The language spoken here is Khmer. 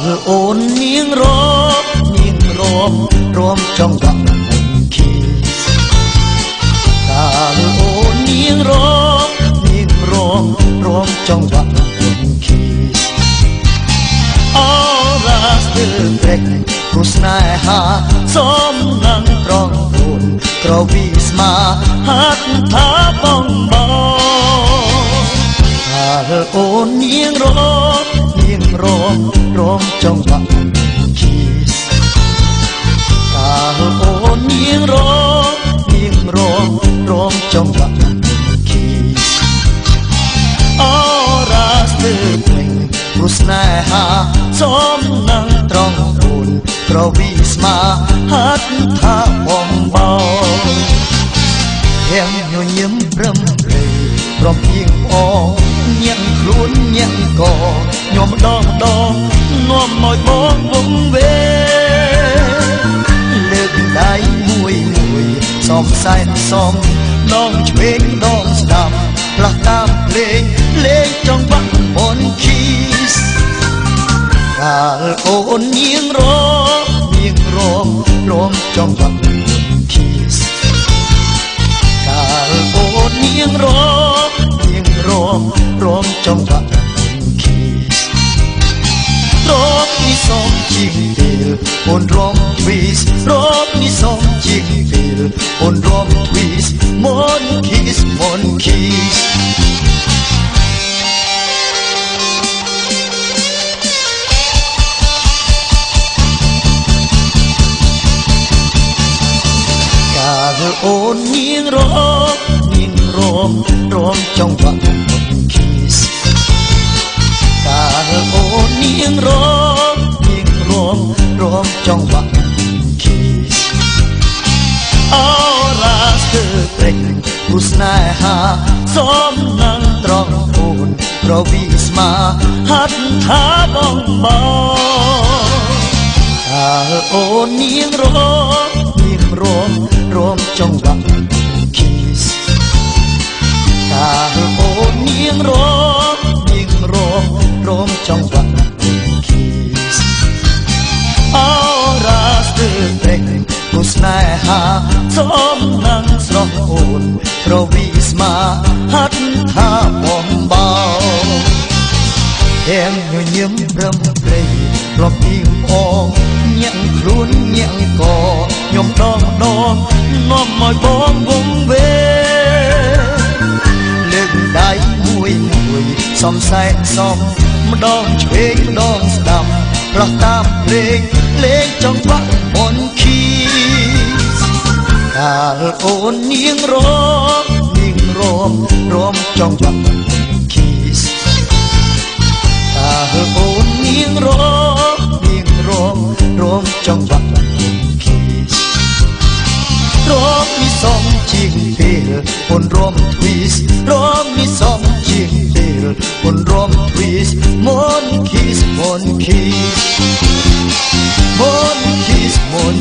លអូននាងរមនាងរមរមចង់បាក់ខីកាលអូននាងរមនាងរមរមចង់បាក់ខីអរ៉ាស្ទើព្រេកព្រោះស្នេហាសមនឹងត្រង់អូនក្រវីស្មាហាត់ថាបងបងកាលអូននាងរមនាងរមរមចង់បាក់គីសកាលអូននាងរមនាងរមរមចង់បាក់គីសអរ៉ាស្ទើព្រេងព្រោះស្នេហាសមនឹងត្រង់អូនក្រវីស្មាហាត់ថាបងបងទាំងញញឹមព្រមព្រៃព្រមពីងអញាក់ខ្លួនញាក់កញោមដងនាំមកបងវងវេលើកដៃមួយសំសែនសំដងឆ្វេងដងស្ដាំផ្លាស់តាមលេងចង់បាក់បនគីសកាលអូននាងរមនាងរមរមចង់បាក់គីសកាលអូននាងរមនាងរមរមចង់បាក់គីសរមនេះសំជាងពេលអូនរមទ្វីសរមនេះសំជាងពេលអូនរមទ្វីសមនគីសអូននាងរមនាងរមរមចង់បាក់គីសកាលអូននាងរមនាងរមរមចង់បាក់គីសអរ៉ាស្ទើព្រេងព្រោះស្នេហាសមនឹងត្រង់អូនក្រវីស្មាហាត់ថាបងបងកាលអូននាងរមនាងរមរមចង់បាក់គីសកាលអូននាងរមនាងរមរមចង់បាក់គីសអរ៉ាស្ទើព្រេងព្រោះស្នេហាសមនឹងស្រស់អូនក្រវីស្មាហាត់ថាបងបងទាំងញញឹមព្រមព្រៃព្រមពីងអងញាក់ខ្លួនញាក់កខ្ញុំដងនាំមកបងវងវេលើកដៃមួយសំសែនសំម្ដងឆ្វេងម្ដងស្ដាំផ្លាស់តាមលេងចង់បាក់បនគីសកាលអូននាងរមនាងរមរមចង់បាក់គីសកាលអូននាងរមនាងរមរមចង់បាក់គីសរមនេះសំជាងពេលអូនរមទ្វីសរមនេះសំជាងពេលអូនរមទ្វីសមនគីសមនគីសមនគីសមន